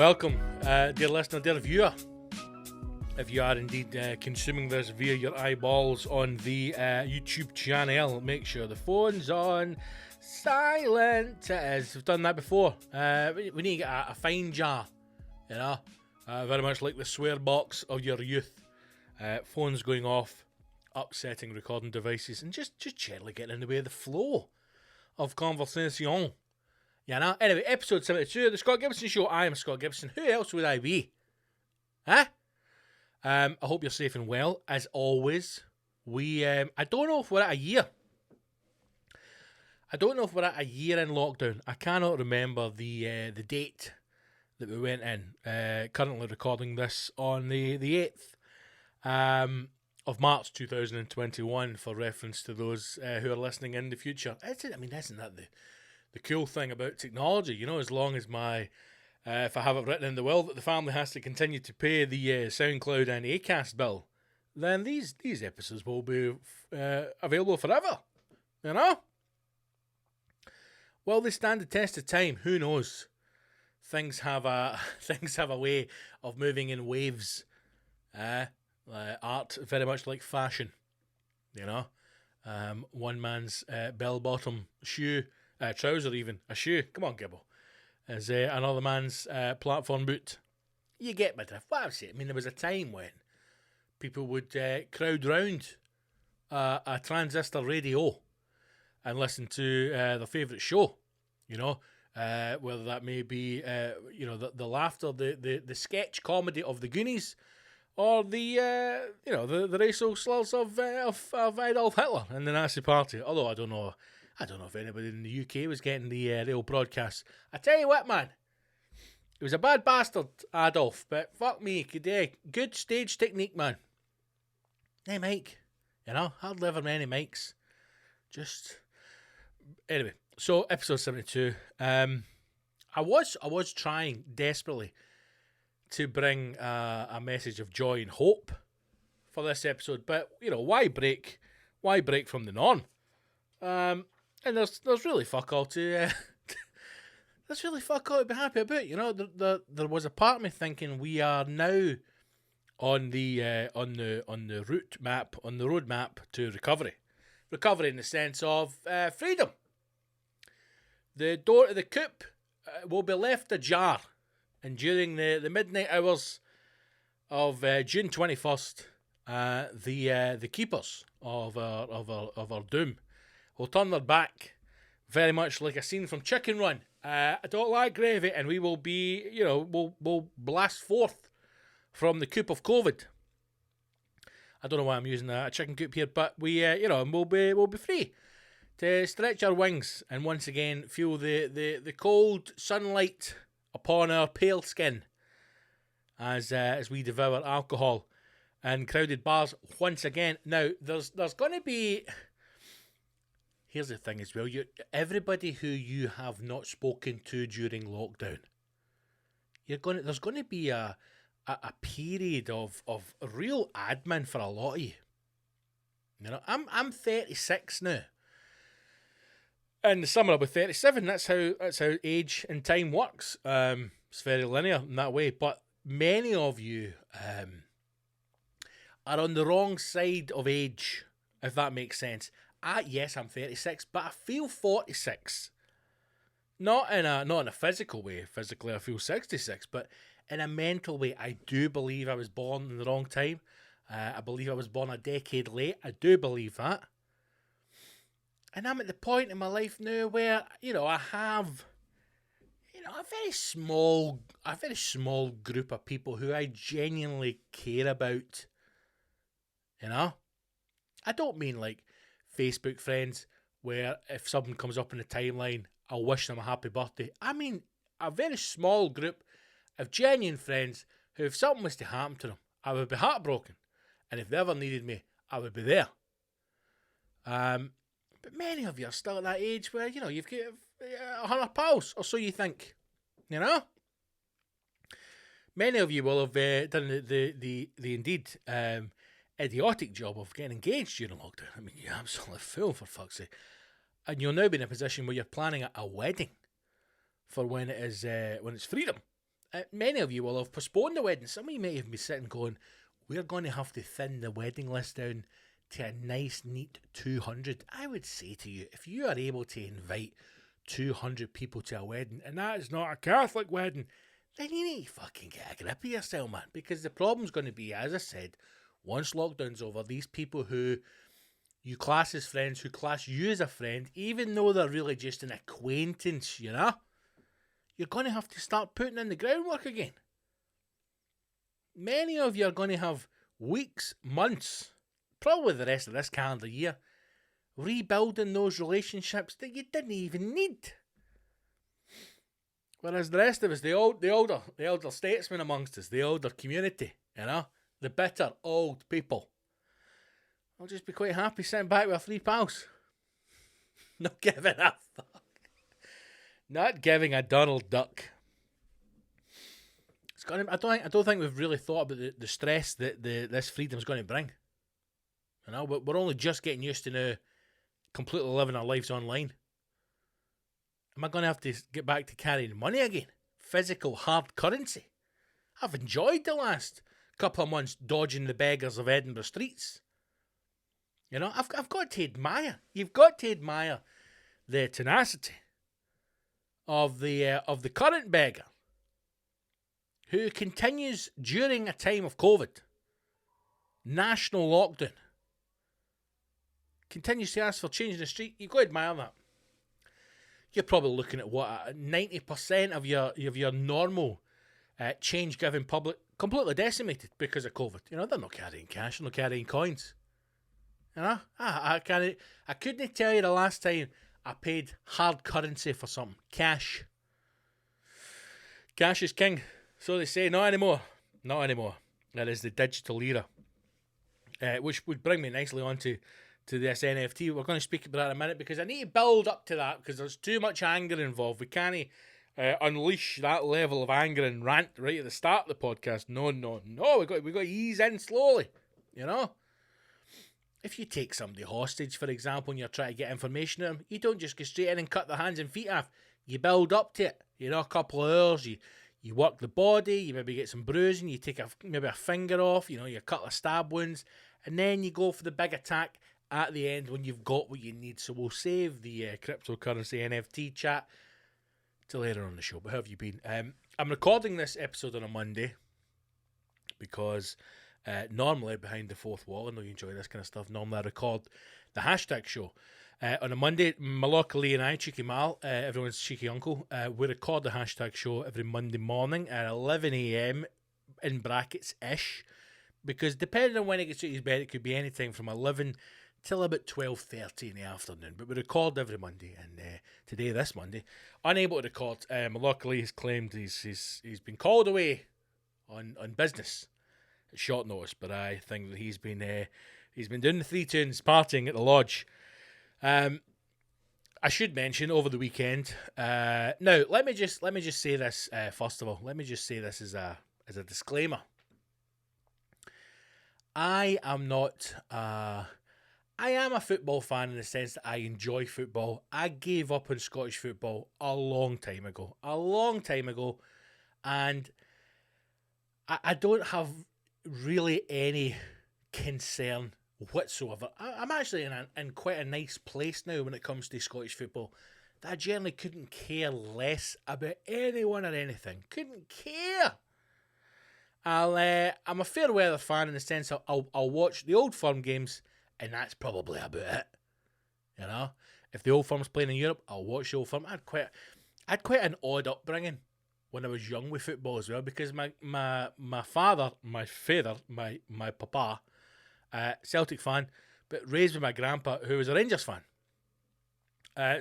Welcome, dear listener, dear viewer. If you are indeed consuming this via your eyeballs on the YouTube channel, make sure the phone's on silent. It is. We've done that before. We need to get a fine jar, you know, very much like the swear box of your youth. Phones going off, upsetting recording devices, and just gently getting in the way of the flow of conversation. You know? Anyway, episode 72 of the Scott Gibson Show. I am Scott Gibson. Who else would I be? Huh? I hope you're safe and well. As always, I don't know if we're at a year. I don't know if we're at a year in lockdown. I cannot remember the date that we went in. Currently recording this on the 8th of March 2021 for reference to those who are listening in the future. Isn't that the cool thing about technology? You know, as long as if I have it written in the will that the family has to continue to pay the SoundCloud and Acast bill, then these episodes will be available forever. You know? Will they stand the test of time? Who knows? Things have a way of moving in waves. Art very much like fashion. You know, one man's bell-bottom shoe, trouser even, a shoe. Come on, Gibbo. As another man's platform boot. You get my drift. What I'm saying, I mean, there was a time when people would crowd round a transistor radio and listen to their favourite show, you know, whether that may be, the laughter, the sketch comedy of the Goonies, or the racial slurs of Adolf Hitler and the Nazi Party. Although I don't know if anybody in the UK was getting the real broadcasts. I tell you what, man, he was a bad bastard, Adolf, but fuck me, good stage technique, man. Hey, Mike, you know, hardly ever many mics. Anyway, so episode 72. I was trying desperately to bring a message of joy and hope for this episode, but you know, why break from the norm? And there's really fuck all to there's really fuck all to be happy about. You know, there was a part of me thinking we are now on the road map to recovery in the sense of freedom. The door to the coop will be left ajar, and during the midnight hours of June 21st, the keepers of our doom will turn their back, very much like a scene from Chicken Run. I don't like gravy, and we will be, you know, we'll blast forth from the coop of COVID. I don't know why I'm using a chicken coop here, but we'll be free to stretch our wings and once again feel the cold sunlight upon our pale skin as we devour alcohol and crowded bars once again. Now, there's going to be... Here's the thing as well, everybody who you have not spoken to during lockdown, there's going to be a period of real admin for a lot of you. You know, I'm 36 now. In the summer I'll be 37. That's how age and time works. It's very linear in that way. But many of you are on the wrong side of age, if that makes sense. Yes, I'm 36, but I feel 46. Not in a physical way. Physically, I feel 66, but in a mental way, I do believe I was born in the wrong time. I believe I was born a decade late. I do believe that. And I'm at the point in my life now where, you know, I have, you know, a very small group of people who I genuinely care about. You know? I don't mean like Facebook friends where if something comes up in the timeline, I'll wish them a happy birthday. I mean a very small group of genuine friends who, if something was to happen to them, I would be heartbroken. And if they ever needed me, I would be there. But many of you are still at that age where, you know, you've got 100 pals, or so you think. You know? Many of you will have done the indeed idiotic job of getting engaged during lockdown. I mean, you're absolutely fool, for fuck's sake. And you'll now be in a position where you're planning a wedding for when it's freedom. many of you will have postponed the wedding. Some of you may even be sitting going, we're going to have to thin the wedding list down to a nice, neat 200. I would say to you, if you are able to invite 200 people to a wedding, and that is not a Catholic wedding, then you need to fucking get a grip of yourself, man. Because the problem's going to be, as I said, once lockdown's over, these people who you class as friends, who class you as a friend, even though they're really just an acquaintance, you know, you're going to have to start putting in the groundwork again. Many of you are going to have weeks, months, probably the rest of this calendar year, rebuilding those relationships that you didn't even need. Whereas the rest of us, the older statesmen amongst us, the older community, you know, the bitter old people, I'll just be quite happy sitting back with our 3 pals. Not giving a fuck. Not giving a Donald Duck. It's gonna. I don't think we've really thought about the stress that this freedom's going to bring. You know, but we're only just getting used to now completely living our lives online. Am I going to have to get back to carrying money again? Physical, hard currency? I've enjoyed the last couple of months dodging the beggars of Edinburgh streets. You know, I've got to admire. You've got to admire the tenacity of the current beggar who continues during a time of COVID, national lockdown, continues to ask for change in the street. You've got to admire that. You're probably looking at what 90% of your normal change-giving public completely decimated because of COVID. You know, they're not carrying cash, they're not carrying coins. You know, I couldn't tell you the last time I paid hard currency for something. Cash. Cash is king. So they say. Not anymore. Not anymore. That is the digital era. Which would bring me nicely on to this NFT. We're going to speak about that in a minute because I need to build up to that because there's too much anger involved. We can't unleash that level of anger and rant right at the start of the podcast. No. We got to ease in slowly. You know? If you take somebody hostage, for example, and you're trying to get information out of them, you don't just go straight in and cut their hands and feet off. You build up to it. You know, a couple of hours. You work the body. You maybe get some bruising. You take maybe a finger off. You know, you cut the stab wounds. And then you go for the big attack at the end when you've got what you need. So we'll save the cryptocurrency NFT chat till later on the show. But how have you been? I'm recording this episode on a Monday because normally behind the fourth wall, I know you enjoy this kind of stuff, normally I record the hashtag show. On a Monday, McLAUGHLIN and I, Cheeky Mal, everyone's cheeky uncle, we record the hashtag show every Monday morning at 11 a.m. in brackets-ish. Because depending on when it gets to his bed, it could be any time from 11 till about 12:30 in the afternoon. But we record every Monday, and today, this Monday, unable to record. McLAUGHLIN has claimed he's been called away on business at short notice. But I think that he's been doing the 3 tunes, partying at the lodge. I should mention over the weekend. Now, let me just say this first of all. Let me just say this as a disclaimer. I am a football fan in the sense that I enjoy football. I gave up on Scottish football a long time ago. And I don't have really any concern whatsoever. I'm actually in quite a nice place now when it comes to Scottish football. That I generally couldn't care less about anyone or anything. Couldn't care. I'm a fair weather fan in the sense I'll watch the Old Firm games, and that's probably about it. You know, if the Old Firm's playing in Europe, I'll watch the Old Firm. I had quite an odd upbringing when I was young with football as well, because my father, my papa, Celtic fan, but raised with my grandpa who was a Rangers fan.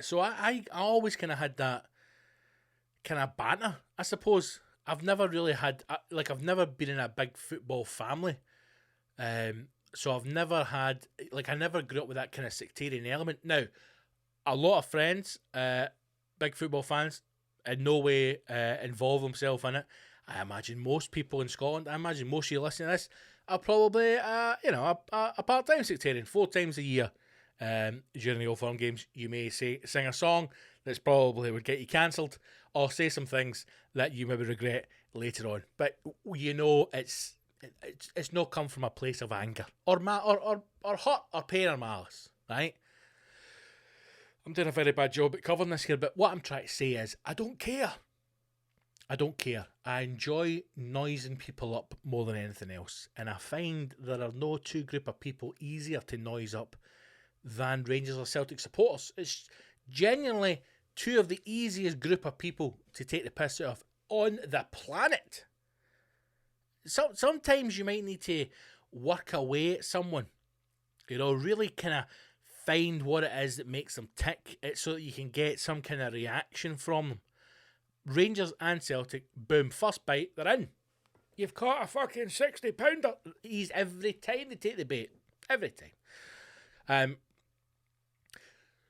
So I always kind of had that kind of banter, I suppose. I've never really had, I've never been in a big football family. So I've never had, I never grew up with that kind of sectarian element. Now, a lot of friends, big football fans, in no way involve themselves in it. I imagine most people in Scotland, most of you listening to this, are probably, a part-time sectarian, 4 times a year during the Old Firm games, you may sing a song that's probably would get you cancelled, or say some things that you maybe regret later on. But you know, it's not come from a place of anger or hurt or pain or malice, right? I'm doing a very bad job at covering this here, but what I'm trying to say is I don't care. I don't care. I enjoy noising people up more than anything else, and I find there are no two group of people easier to noise up than Rangers or Celtic supporters. It's genuinely two of the easiest group of people to take the piss out of on the planet. Sometimes you might need to work away at someone, you know, really kind of find what it is that makes them tick, so that you can get some kind of reaction from them. Rangers and Celtic, boom, first bite, they're in. You've caught a fucking 60-pounder. He's every time they take the bait. Every time.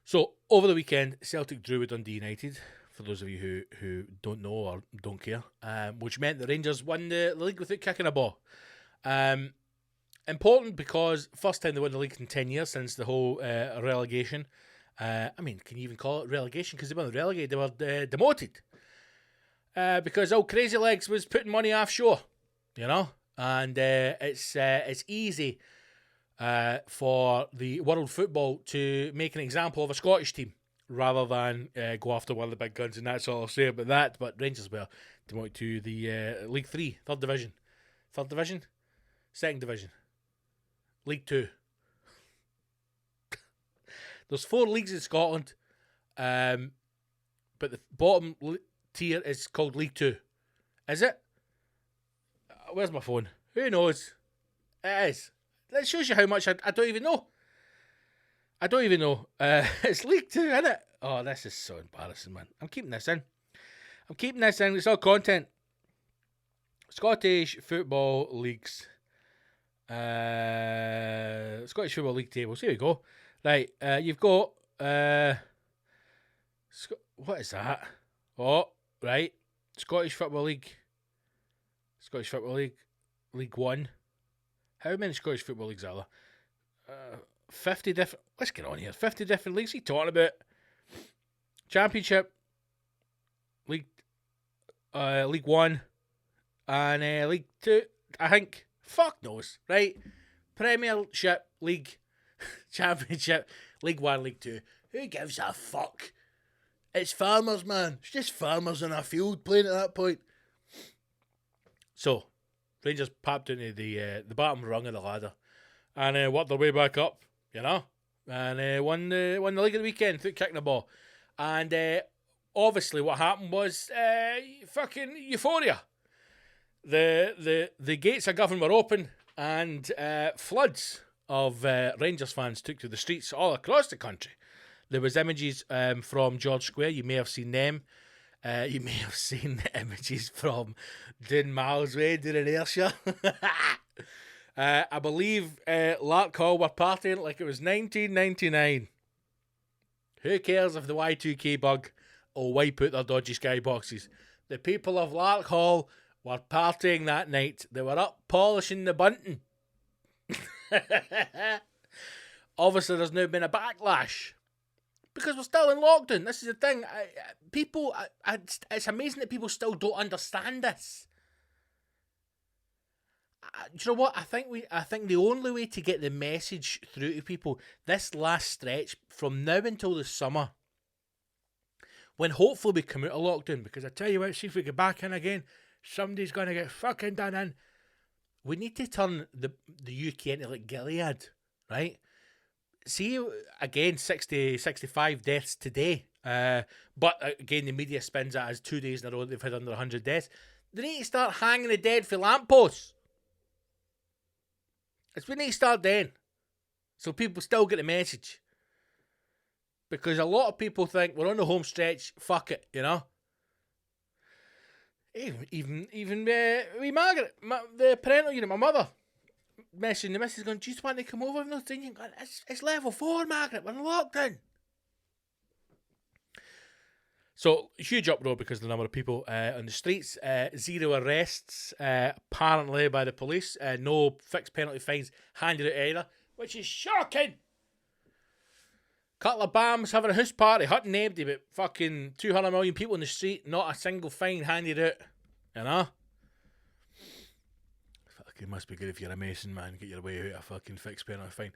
So, over the weekend, Celtic drew with Dundee United, for those of you who don't know or don't care, which meant the Rangers won the league without kicking a ball. Important because first time they won the league in 10 years since the whole relegation. I mean, can you even call it relegation? Because they weren't relegated, they were demoted. Because old Crazy Legs was putting money offshore, you know? And it's easy for the world football to make an example of a Scottish team rather than go after one of the big guns, and that's all I'll say about that. But Rangers were demoted to the League 3, 3rd Division. 3rd Division? 2nd Division. League 2. There's 4 leagues in Scotland, but the bottom tier is called League 2. Is it? Where's my phone? Who knows? It is. That shows you how much I don't even know. I don't even know. It's League 2, isn't it? Oh, this is so embarrassing, man. I'm keeping this in. It's all content. Scottish Football Leagues. Scottish Football League tables. Here we go. Right, you've got... what is that? Oh, right. Scottish Football League. League 1. How many Scottish Football Leagues are there? 50 different... Let's get on here. 50 different leagues. What are you talking about? Championship. League 1. And League 2. I think. Fuck knows. Right? Premiership. League. Championship. League 1. League 2. Who gives a fuck? It's farmers, man. It's just farmers in a field playing at that point. So, Rangers popped into the bottom rung of the ladder and worked their way back up, you know, and won the league of the weekend through kicking the ball. And obviously, what happened was fucking euphoria. The gates of Govan were open, and floods of Rangers fans took to the streets all across the country. There was images from George Square. You may have seen them. You may have seen the images from Dun Miles Way during Ayrshire. I believe Larkhall were partying like it was 1999. Who cares if the Y2K bug will wipe out their dodgy skyboxes? The people of Larkhall were partying that night. They were up polishing the bunting. Obviously, there's now been a backlash. Because we're still in lockdown. This is the thing. It's amazing that people still don't understand this. Do you know what? I think the only way to get the message through to people this last stretch from now until the summer, when hopefully we come out of lockdown, because I tell you what, see if we get back in again, somebody's going to get fucking done in. We need to turn the UK into like Gilead, right? See, again, 60, 65 deaths today. But again, the media spins it as 2 days in a row they've had under 100 deaths. They need to start hanging the dead for lampposts. We need to start then. So people still get the message. Because a lot of people think we're on the home stretch, fuck it, you know? Even wee Margaret, the parental unit, my mother, messaging the missus going, do you just want to come over? No, it's level 4, Margaret, we're in lockdown. So, huge uproar because of the number of people on the streets. 0 arrests, apparently, by the police. No fixed penalty fines handed out either, which is shocking. Couple of bams having a house party, hurting nobody, but fucking 200 million people in the street, not a single fine handed out. You know? Fucking must be good if you're a Mason, man. Get your way out of fucking fixed penalty fine.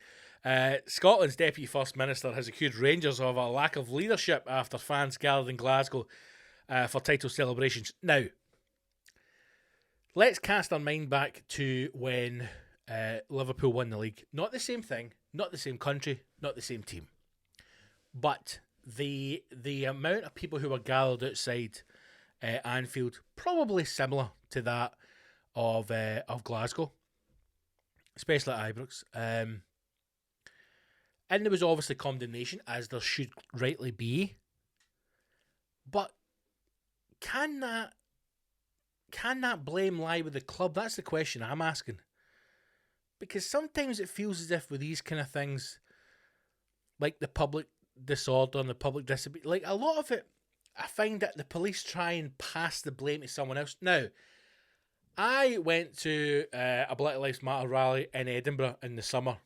Scotland's Deputy First Minister has accused Rangers of a lack of leadership after fans gathered in Glasgow for title celebrations. Now, let's cast our mind back to when Liverpool won the league. Not the same thing, not the same country, not the same team. But the amount of people who were gathered outside Anfield, probably similar to that of Glasgow, especially at Ibrox. And there was obviously condemnation, as there should rightly be. But can that blame lie with the club? That's the question I'm asking. Because sometimes it feels as if with these kind of things, like the public disorder and the public disability, like a lot of it, I find that the police try and pass the blame to someone else. Now, I went to a Black Lives Matter rally in Edinburgh in the summer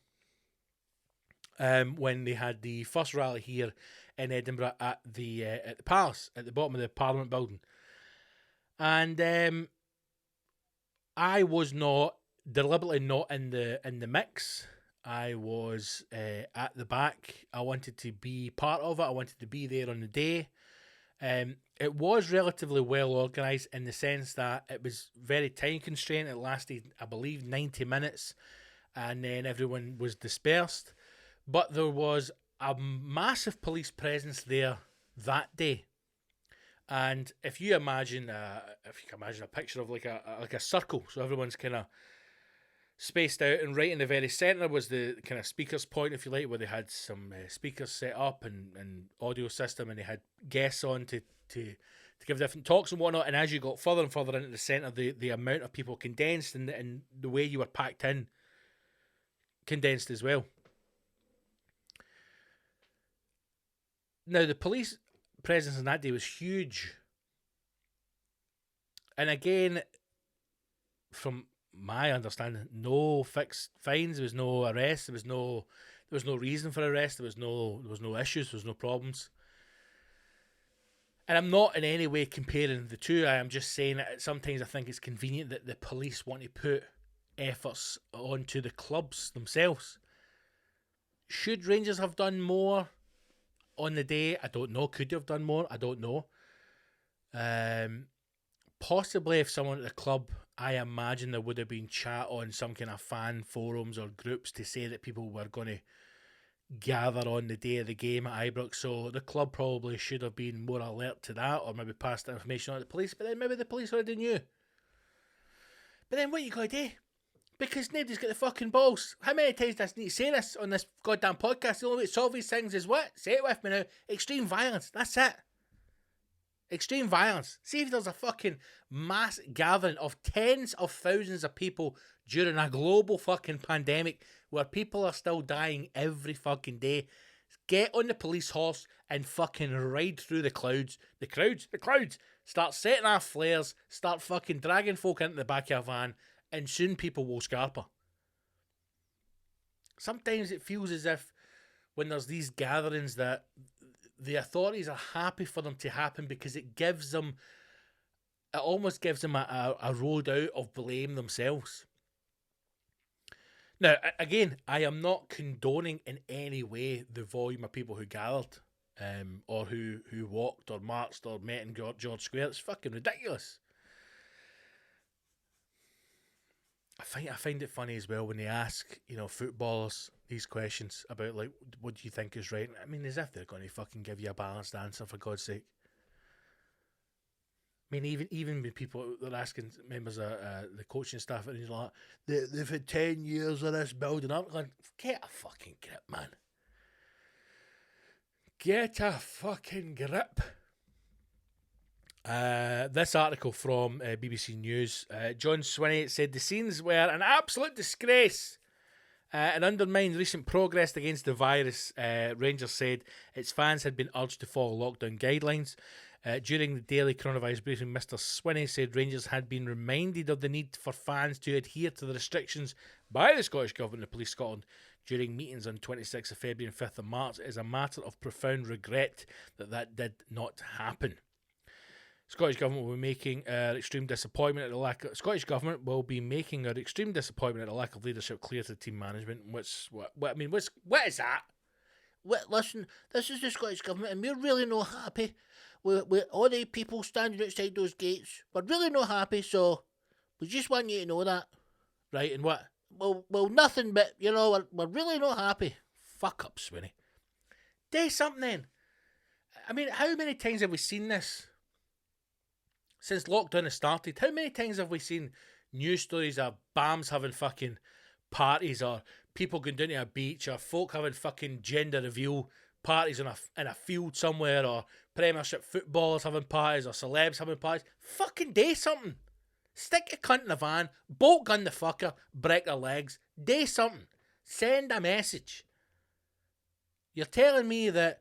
when they had the first rally here in Edinburgh at the Palace, at the bottom of the Parliament building. And I was deliberately not in the mix. I was at the back. I wanted to be part of it. I wanted to be there on the day. It was relatively well organised in the sense that it was very time constrained. It lasted, I believe, 90 minutes, and then everyone was dispersed. But there was a massive police presence there that day. And if you can imagine a picture of like a circle, so everyone's kind of spaced out, and right in the very centre was the kind of speakers point, if you like, where they had some speakers set up and audio system, and they had guests on to give different talks and whatnot. And as you got further and further into the centre, the amount of people condensed, and the way you were packed in condensed as well. Now, the police presence on that day was huge. And again, from my understanding, no fixed fines, there was no arrest, there was no reason for arrest, there was no issues, there was no problems. And I'm not in any way comparing the two. I am just saying that sometimes I think it's convenient that the police want to put efforts onto the clubs themselves. Should Rangers have done more on the day? I don't know. Could they have done more? I don't know. Possibly if someone at the club, I imagine there would have been chat on some kind of fan forums or groups to say that people were going to gather on the day of the game at Ibrox. So the club probably should have been more alert to that, or maybe passed that information on to the police. But then maybe the police already knew. But then what you got to do? Because nobody's got the fucking balls. How many times do I need to say this on this goddamn podcast? The only way to solve these things is what? Say it with me now. Extreme violence. That's it. Extreme violence. See if there's a fucking mass gathering of tens of thousands of people during a global fucking pandemic where people are still dying every fucking day. Get on the police horse and fucking ride through the clouds. The crowds. Start setting off flares. Start fucking dragging folk into the back of a van. And soon people will scarper. Sometimes it feels as if when there's these gatherings that the authorities are happy for them to happen because it almost gives them a road out of blame themselves. Now, again, I am not condoning in any way the volume of people who gathered or who walked or marched or met in George Square. It's fucking ridiculous. I find it funny as well when they ask, footballers these questions about, like, what do you think is right? I mean, as if they're going to fucking give you a balanced answer, for God's sake. I mean, even when people are asking members of the coaching staff, and he's like, they've had 10 years of this building up. Going, get a fucking grip, man. Get a fucking grip. This article from BBC News, John Swinney said the scenes were an absolute disgrace and undermined recent progress against the virus. Rangers said its fans had been urged to follow lockdown guidelines. During the daily coronavirus briefing, Mr. Swinney said Rangers had been reminded of the need for fans to adhere to the restrictions by the Scottish Government and Police Scotland during meetings on 26th of February and 5th of March. It is a matter of profound regret that did not happen. Scottish Government will be making extreme disappointment at the lack of leadership clear to team management. What is that? Listen, this is the Scottish Government, and we're really not happy with all the people standing outside those gates. We're really not happy, so we just want you to know that, right? And what? Well, nothing, but we're really not happy. Fuck up, Sweeney. Do something then. I mean, how many times have we seen this? Since lockdown has started, how many times have we seen news stories of BAMs having fucking parties, or people going down to a beach, or folk having fucking gender reveal parties in a field somewhere, or Premiership footballers having parties, or celebs having parties? Fucking do something. Stick your cunt in a van, bolt gun the fucker, break their legs. Do something. Send a message. You're telling me that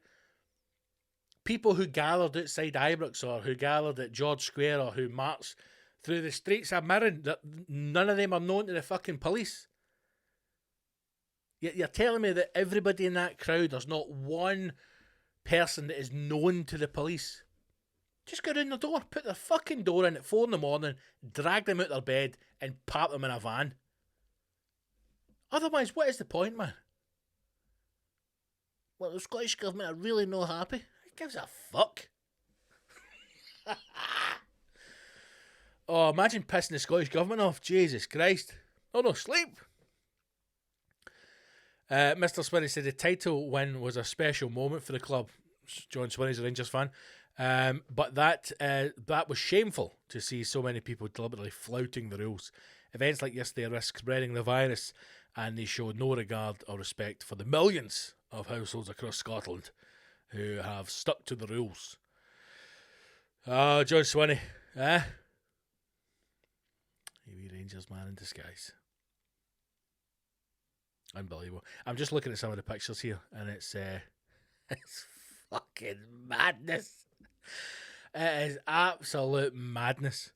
people who gathered outside Ibrox, or who gathered at George Square, or who marched through the streets of Mirren, that none of them are known to the fucking police? You're telling me that everybody in that crowd, there's not one person that is known to the police? Just go down the door, put their fucking door in at 4 a.m, drag them out their bed, and park them in a van. Otherwise, what is the point, man? Well, the Scottish Government are really not happy. Gives a fuck. Oh, imagine pissing the Scottish Government off. Jesus Christ. Oh no, sleep. Mr. Swinney said the title win was a special moment for the club. John Swinney's a Rangers fan. But that was shameful to see so many people deliberately flouting the rules. Events like yesterday risk spreading the virus, and they showed no regard or respect for the millions of households across Scotland who have stuck to the rules. Oh, John Swinney, eh? He Rangers man in disguise. Unbelievable. I'm just looking at some of the pictures here, and it's fucking madness. It is absolute madness.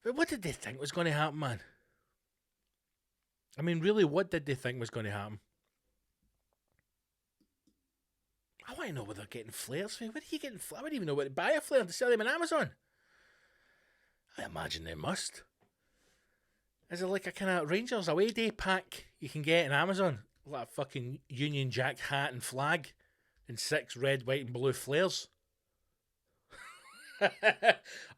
But what did they think was going to happen, man? I mean, really, what did they think was going to happen? I want to know where they're getting flares from. Where are you getting flares? I wouldn't even know where to buy a flare to sell them on Amazon. I imagine they must. Is it like a kind of Rangers away day pack you can get on Amazon? Like a fucking Union Jack hat and flag and 6 red, white and blue flares.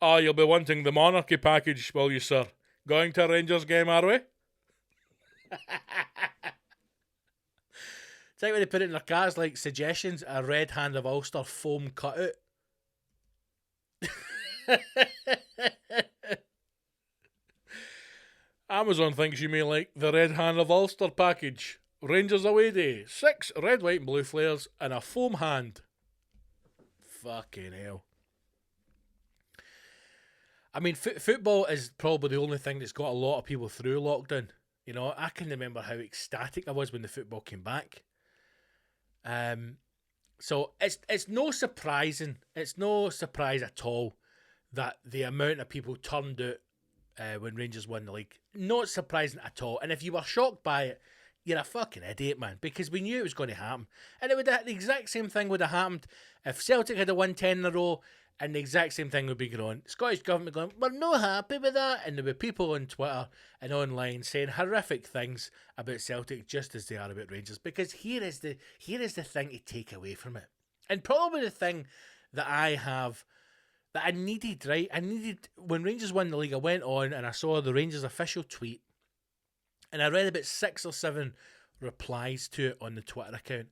Oh, you'll be wanting the monarchy package, will you, sir? Going to a Rangers game, are we? It's like when they put it in their cars, like suggestions, a red hand of Ulster foam cutout. Amazon thinks you may like the red hand of Ulster package. Rangers away day. 6 red, white and blue flares and a foam hand. Fucking hell. I mean, football is probably the only thing that's got a lot of people through lockdown. You know, I can remember how ecstatic I was when the football came back. So it's no surprising. It's no surprise at all that the amount of people turned out when Rangers won the league. Not surprising at all. And if you were shocked by it, you're a fucking idiot, man, because we knew it was going to happen. And the exact same thing would have happened if Celtic had won 10 in a row, and the exact same thing would be going on. Scottish Government going, we're not happy with that. And there were people on Twitter and online saying horrific things about Celtic just as they are about Rangers. Because here is the thing to take away from it. And probably the thing that I needed, right? When Rangers won the league, I went on and I saw the Rangers official tweet. And I read about 6 or 7 replies to it on the Twitter account.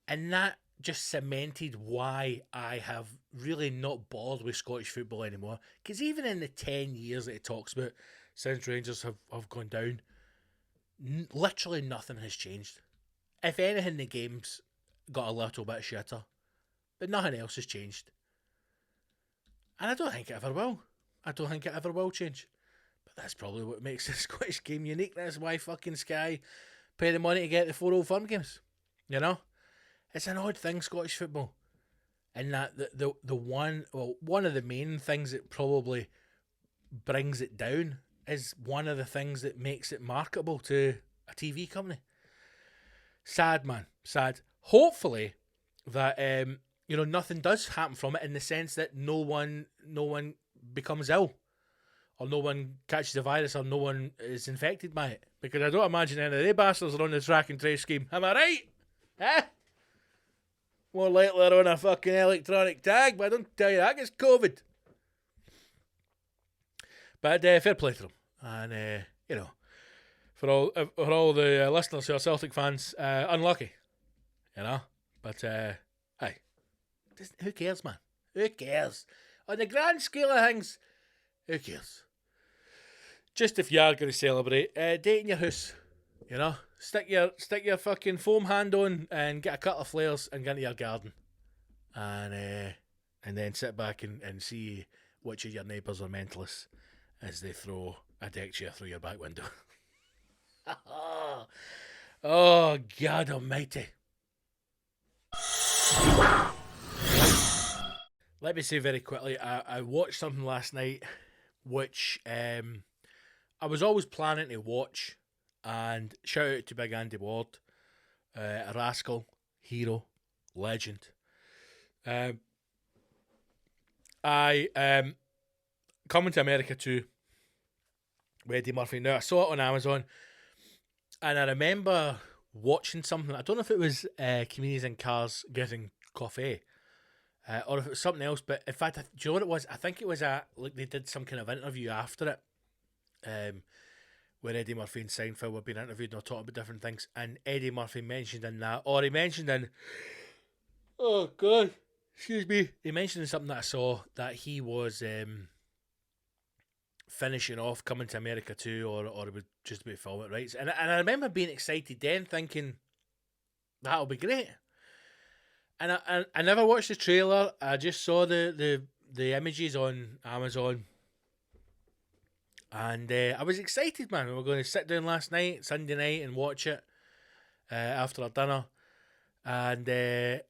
And that just cemented why I have really not bothered with Scottish football anymore. Because even in the 10 years that it talks about since Rangers have gone down, literally nothing has changed. If anything, the game's got a little bit shitter. But nothing else has changed. And I don't think it ever will. I don't think it ever will change. But that's probably what makes the Scottish game unique. That's why fucking Sky pay the money to get the 4 Old Firm games. You know? It's an odd thing, Scottish football. And that one of the main things that probably brings it down is one of the things that makes it marketable to a TV company. Sad, man. Sad. Hopefully that, nothing does happen from it, in the sense that no one becomes ill, or no one catches the virus, or no one is infected by it. Because I don't imagine any of they bastards are on the track and trace scheme. Am I right? Eh? More likely they're on a fucking electronic tag, but I don't tell you that gets COVID. But fair play to them. And, for all the listeners who are Celtic fans, unlucky. But, hey, who cares, man? Who cares? On the grand scale of things, who cares? Just if you are going to celebrate, date in your house, stick your fucking foam hand on and get a couple of flares and get into your garden, and then sit back and see which of your neighbours are mentalists as they throw a deck chair through your back window. Oh, God Almighty! Let me say very quickly, I watched something last night which I was always planning to watch, and shout out to Big Andy Ward, a rascal, hero, legend. I Coming to America too, with Eddie Murphy. Now, I saw it on Amazon, and I remember watching something. I don't know if it was comedians in cars getting coffee, or if it was something else. But in fact, do you know what it was? I think it was they did some kind of interview after it, where Eddie Murphy and Seinfeld were being interviewed and they were talking about different things. And Eddie Murphy mentioned in that, or he mentioned in, oh God, excuse me, he mentioned in something that I saw that he was finishing off Coming to America too, or it was just about to film it, right? And I remember being excited then, thinking that'll be great. And I never watched the trailer. I just saw the images on Amazon, and I was excited, man. We were going to sit down last night, Sunday night, and watch it after our dinner. And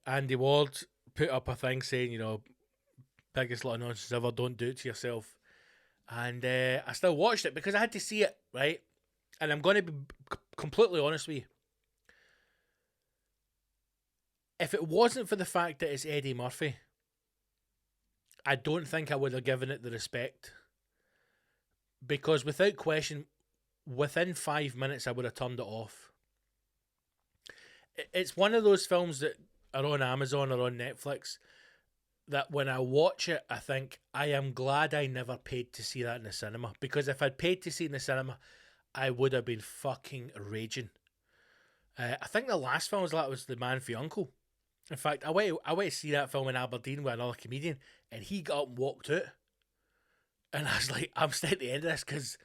Andy Ward put up a thing saying, biggest lot of nonsense ever, don't do it to yourself. And I still watched it because I had to see it, right? And I'm going to be completely honest with you. If it wasn't for the fact that it's Eddie Murphy, I don't think I would have given it the respect. Because without question, within 5 minutes, I would have turned it off. It's one of those films that are on Amazon or on Netflix that when I watch it, I think, I am glad I never paid to see that in the cinema. Because if I'd paid to see it in the cinema, I would have been fucking raging. I think the last film was The Man for Your Uncle. In fact, I went to see that film in Aberdeen with another comedian, and he got up and walked out. And I was like, I'm staying at the end of this because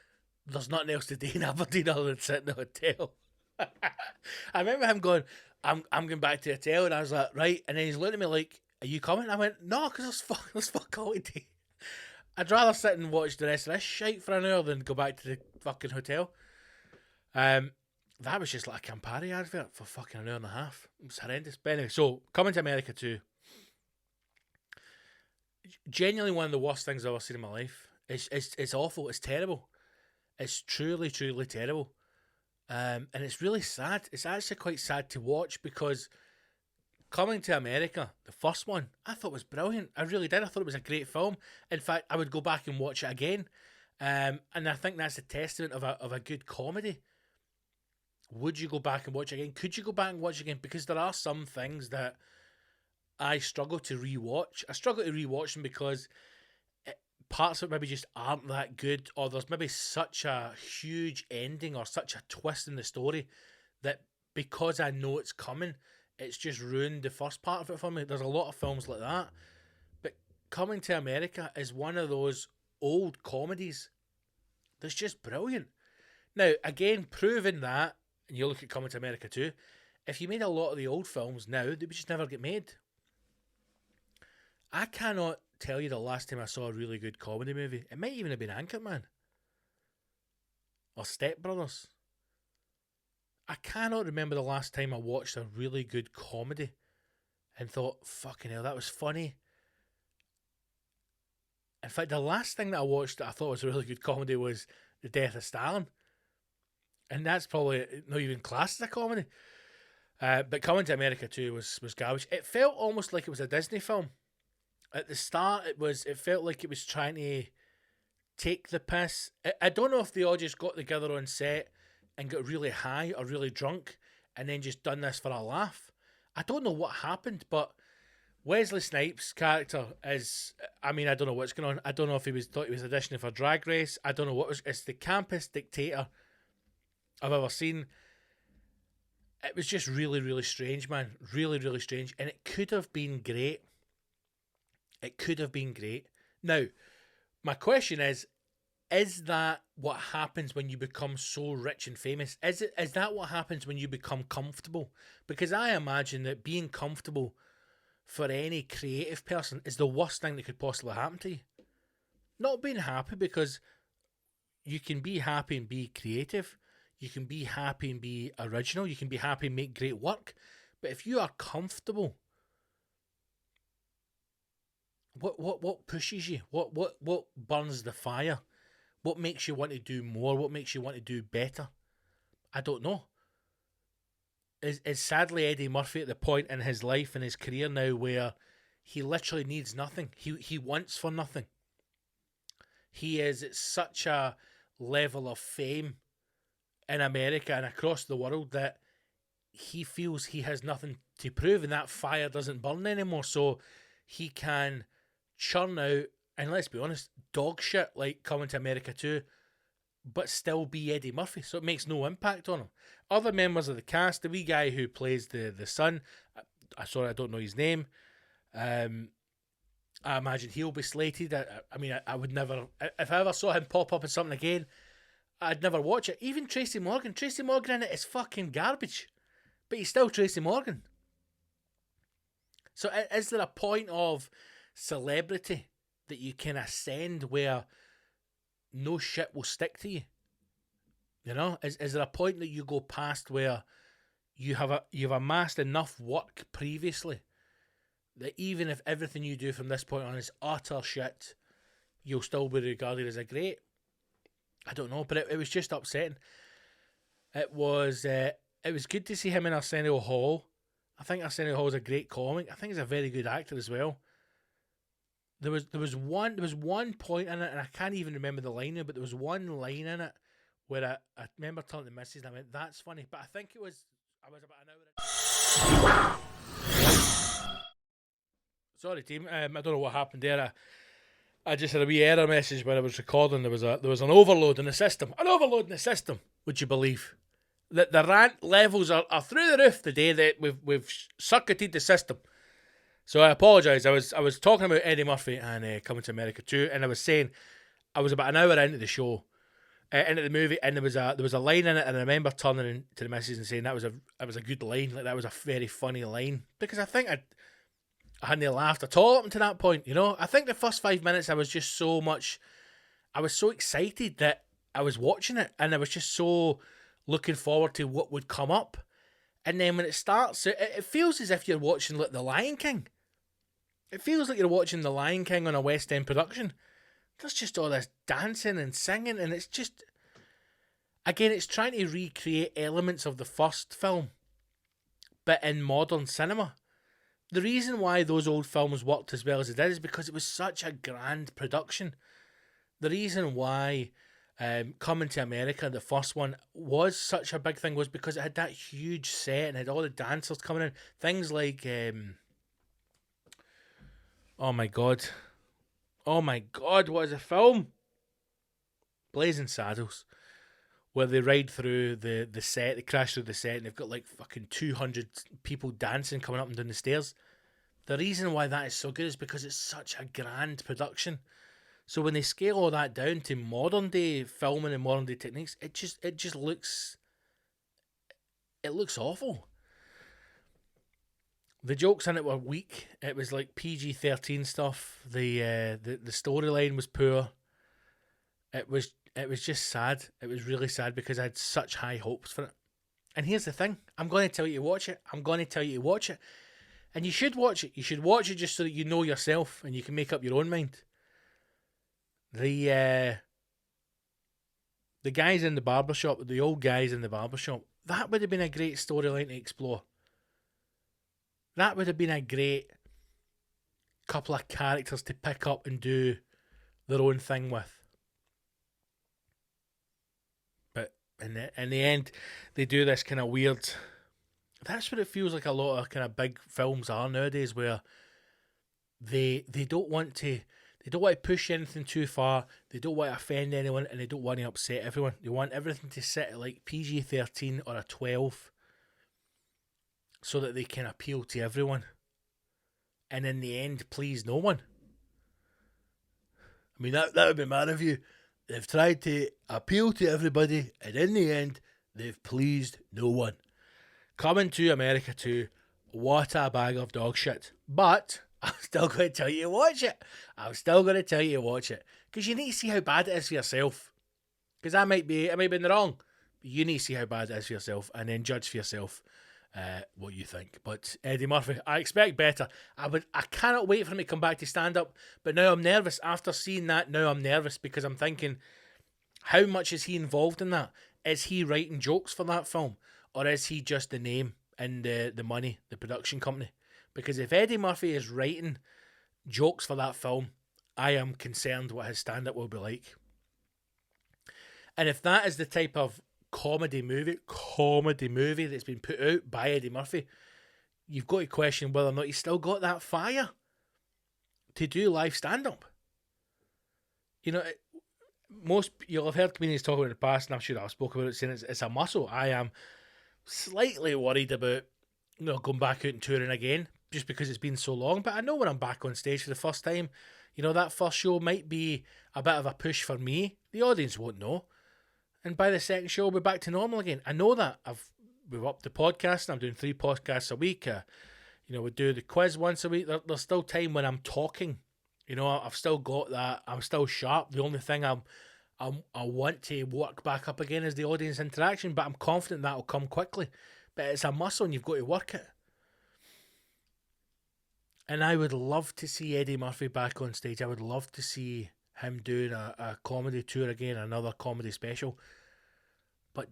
there's nothing else to do in Aberdeen other than sit in the hotel. I remember him going, I'm going back to the hotel, and I was like, right. And then he's looking at me like, are you coming? I went, no, because there's fuck all to do. I'd rather sit and watch the rest of this shite for an hour than go back to the fucking hotel. That was just like a Campari advert for fucking an hour and a half. It was horrendous. But anyway, so Coming to America too. Genuinely one of the worst things I've ever seen in my life. It's awful. It's terrible. It's truly, truly terrible. And it's really sad. It's actually quite sad to watch because Coming to America, the first one, I thought was brilliant. I really did. I thought it was a great film. In fact, I would go back and watch it again. And I think that's a testament of a good comedy. Would you go back and watch it again? Could you go back and watch it again? Because there are some things that I struggle to rewatch. I struggle to rewatch them because parts of it maybe just aren't that good, or there's maybe such a huge ending or such a twist in the story that because I know it's coming, it's just ruined the first part of it for me. There's a lot of films like that. But Coming to America is one of those old comedies that's just brilliant. Now, again, proving that, and you look at Coming to America too, if you made a lot of the old films now, they would just never get made. I cannot tell you the last time I saw a really good comedy movie. It might even have been Anchorman. Or Step Brothers. I cannot remember the last time I watched a really good comedy and thought, fucking hell, that was funny. In fact, the last thing that I watched that I thought was a really good comedy was The Death of Stalin. And that's probably not even classed as a comedy. But Coming to America 2 was garbage. It felt almost like it was a Disney film. At the start, it felt like it was trying to take the piss. I don't know if they all just got together on set and got really high or really drunk and then just done this for a laugh. I don't know what happened, but Wesley Snipes' character is, I mean, I don't know what's going on. I don't know if thought he was auditioning for Drag Race. I don't know what was. It's the campest dictator I've ever seen. It was just really, really strange, man. Really, really strange. And it could have been great. It could have been great. Now, my question is that what happens when you become so rich and famous? Is that what happens when you become comfortable? Because I imagine that being comfortable for any creative person is the worst thing that could possibly happen to you. Not being happy, because you can be happy and be creative. You can be happy and be original. You can be happy and make great work. But if you are comfortable, what pushes you? What burns the fire? What makes you want to do more? What makes you want to do better? I don't know. Is sadly Eddie Murphy at the point in his life and his career now where he literally needs nothing. He wants for nothing. He is at such a level of fame in America and across the world that he feels he has nothing to prove, and that fire doesn't burn anymore. So he can churn out, and let's be honest, dog shit like Coming to America 2, but still be Eddie Murphy. So it makes no impact on him. Other members of the cast, the wee guy who plays the son, sorry, I don't know his name. I imagine he'll be slated. I mean, I would never, if I ever saw him pop up in something again, I'd never watch it. Even Tracy Morgan in it is fucking garbage, but he's still Tracy Morgan. So is there a point of celebrity that you can ascend where no shit will stick to you? You know, is there a point that you go past where you've amassed enough work previously that even if everything you do from this point on is utter shit, you'll still be regarded as a great? I don't know, but it was just upsetting. It was good to see him in Arsenio Hall. I think Arsenio Hall is a great comic. I think he's a very good actor as well. There was one point in it, and I can't even remember the line now, but there was one line in it where I remember telling the missus, and I went, "That's funny," but I think I was about an hour in. Sorry, team. I don't know what happened there. I just had a wee error message when I was recording. There was an overload in the system. An overload in the system. Would you believe that the rant levels are through the roof the day that we've circuited the system? So I apologise. I was talking about Eddie Murphy and Coming to America 2, and I was saying I was about an hour into the show, into the movie, and there was a line in it, and I remember turning to the missus and saying that was a good line, like that was a very funny line, because I think I hadn't laughed at all up until that point. You know, I think the first 5 minutes I was so excited that I was watching it, and I was just so looking forward to what would come up. And then when it starts, it feels as if you're watching like The Lion King. It feels like you're watching The Lion King on a West End production. There's just all this dancing and singing, and it's just, again, it's trying to recreate elements of the first film, but in modern cinema. The reason why those old films worked as well as it did is because it was such a grand production. The reason why Coming to America, the first one, was such a big thing was because it had that huge set and had all the dancers coming in. Things like, oh my god, what is the film? Blazing Saddles, where they ride through the set, they crash through the set, and they've got like fucking 200 people dancing coming up and down the stairs. The reason why that is so good is because it's such a grand production. So when they scale all that down to modern day filming and modern day techniques, it just looks awful. The jokes in it were weak. It was like PG-13 stuff. The storyline was poor. It was just sad. It was really sad because I had such high hopes for it. And here's the thing. I'm going to tell you to watch it. And you should watch it. You should watch it just so that you know yourself and you can make up your own mind. The guys in the barbershop, the old guys in the barbershop, that would have been a great storyline to explore. That would have been a great couple of characters to pick up and do their own thing with. But in the end, they do this kind of weird... That's what it feels like a lot of kind of big films are nowadays, where they don't want to push anything too far, they don't want to offend anyone, and they don't want to upset everyone. They want everything to sit at like PG-13 or a 12 so that they can appeal to everyone. And in the end, please no one. I mean, that would be my review. They've tried to appeal to everybody, and in the end, they've pleased no one. Coming to America too, what a bag of dog shit. But I'm still going to tell you to watch it. Because you need to see how bad it is for yourself. Because I might be in the wrong. But you need to see how bad it is for yourself, and then judge for yourself what you think. But Eddie Murphy, I expect better. I cannot wait for him to come back to stand up. But now I'm nervous. After seeing that, now I'm nervous because I'm thinking, how much is he involved in that? Is he writing jokes for that film? Or is he just the name and the money, the production company? Because if Eddie Murphy is writing jokes for that film, I am concerned what his stand-up will be like. And if that is the type of comedy movie that's been put out by Eddie Murphy, you've got to question whether or not he's still got that fire to do live stand-up. You know, you'll have heard comedians talk about it in the past, and I'm sure I've spoken about it, saying it's a muscle. I am slightly worried about going back out and touring again just because it's been so long, but I know when I'm back on stage for the first time, that first show might be a bit of a push for me. The audience won't know, and by the second show we'll be back to normal again. I know that. We've upped the podcast, and I'm doing 3 podcasts a week. We do the quiz once a week. There's still time when I'm talking. I've still got that. I'm still sharp. The only thing I want to work back up again is the audience interaction, but I'm confident that will come quickly. But it's a muscle and you've got to work it. And I would love to see Eddie Murphy back on stage. I would love to see him doing a comedy tour again, another comedy special. But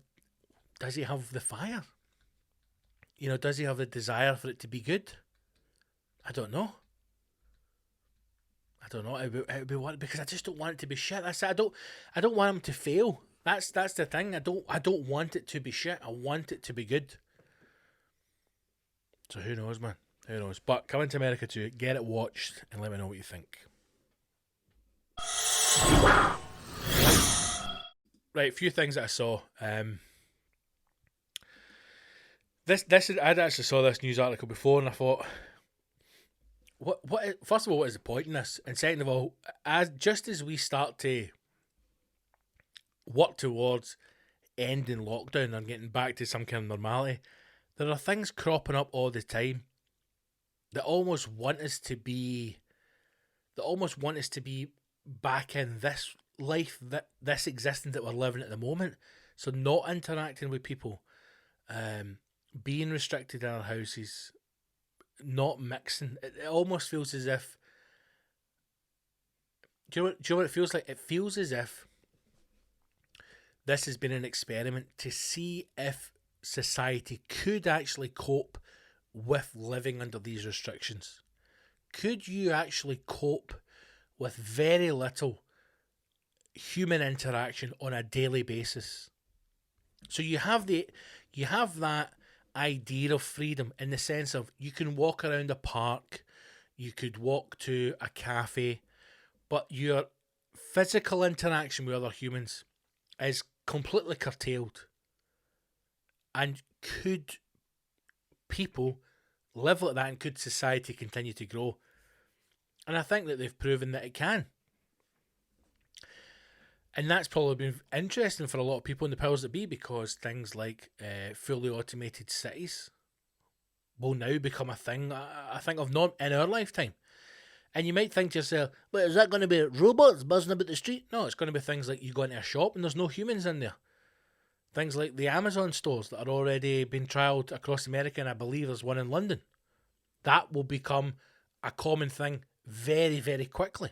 does he have the fire? Does he have the desire for it to be good? I don't know. It'd be one, because I just don't want it to be shit. I don't want him to fail. That's the thing. I don't want it to be shit. I want it to be good. So who knows, man? Who knows? But coming to America too, get it watched and let me know what you think. Right, a few things that I saw. I actually saw this news article before, and I thought, first of all, what is the point in this? And second of all, just as we start to work towards ending lockdown and getting back to some kind of normality, there are things cropping up all the time that almost want us to be back in this life, this existence that we're living at the moment. So not interacting with people, being restricted in our houses, not mixing. It almost feels as if, do you know what it feels like? It feels as if this has been an experiment to see if society could actually cope with living under these restrictions. Could you actually cope with very little human interaction on a daily basis? So you have that idea of freedom in the sense of you can walk around a park, you could walk to a cafe, but your physical interaction with other humans is completely curtailed. And could people live like that, and could society continue to grow? And I think that they've proven that it can. And that's probably been interesting for a lot of people in the powers that be, because things like fully automated cities will now become a thing, I think, of not in our lifetime. And you might think to yourself, but is that going to be robots buzzing about the street? No, it's going to be things like you go into a shop and there's no humans in there. Things like the Amazon stores that are already being trialled across America, and I believe there's one in London. That will become a common thing very, very quickly.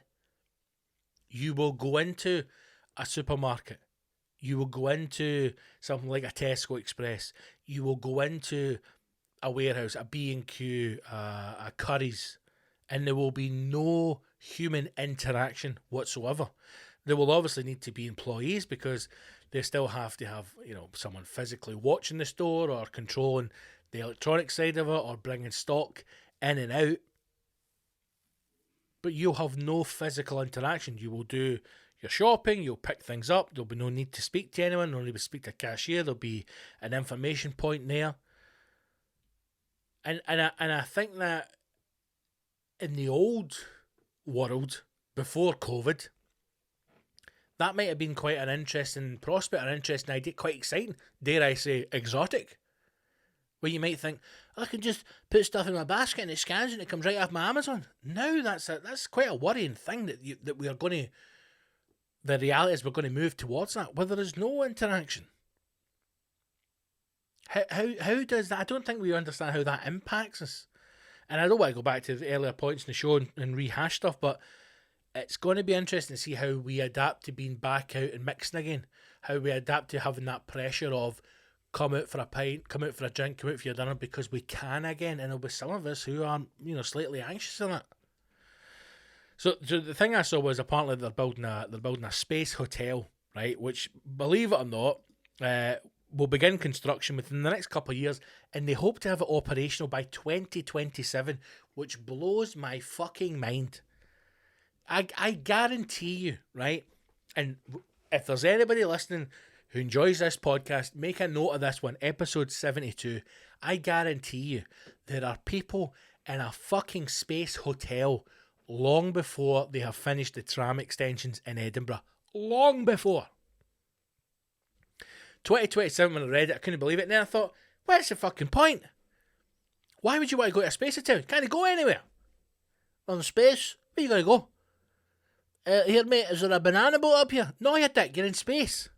You will go into a supermarket. You will go into something like a Tesco Express. You will go into a warehouse, a B&Q, a Curry's, and there will be no human interaction whatsoever. There will obviously need to be employees because they still have to have, someone physically watching the store or controlling the electronic side of it or bringing stock in and out. But you'll have no physical interaction. You will do your shopping, you'll pick things up, there'll be no need to speak to anyone, no need to speak to a cashier, there'll be an information point there. And I think that in the old world, before COVID, that might have been quite an interesting prospect, an interesting idea, quite exciting, dare I say, exotic. Where you might think, I can just put stuff in my basket and it scans and it comes right off my Amazon. Now that's quite a worrying thing that we are going to. The reality is we're going to move towards that, where there is no interaction. How does that? I don't think we understand how that impacts us. And I don't want to go back to the earlier points in the show and rehash stuff, but it's going to be interesting to see how we adapt to being back out and mixing again. How we adapt to having that pressure of come out for a pint, come out for a drink, come out for your dinner because we can again. And there'll be some of us who are, slightly anxious on it. So the thing I saw was apparently they're building a space hotel, right? Which, believe it or not, will begin construction within the next couple of years, and they hope to have it operational by 2027, which blows my fucking mind. I guarantee you, right? And if there's anybody listening who enjoys this podcast, make a note of this one, episode 72. I guarantee you there are people in a fucking space hotel long before they have finished the tram extensions in Edinburgh. Long before. 2027 when I read it, I couldn't believe it. And then I thought, what's the fucking point? Why would you want to go to a space hotel? You can't go anywhere. On space? Where are you going to go? Here, mate, is there a banana boat up here? No, you dick, you're in space.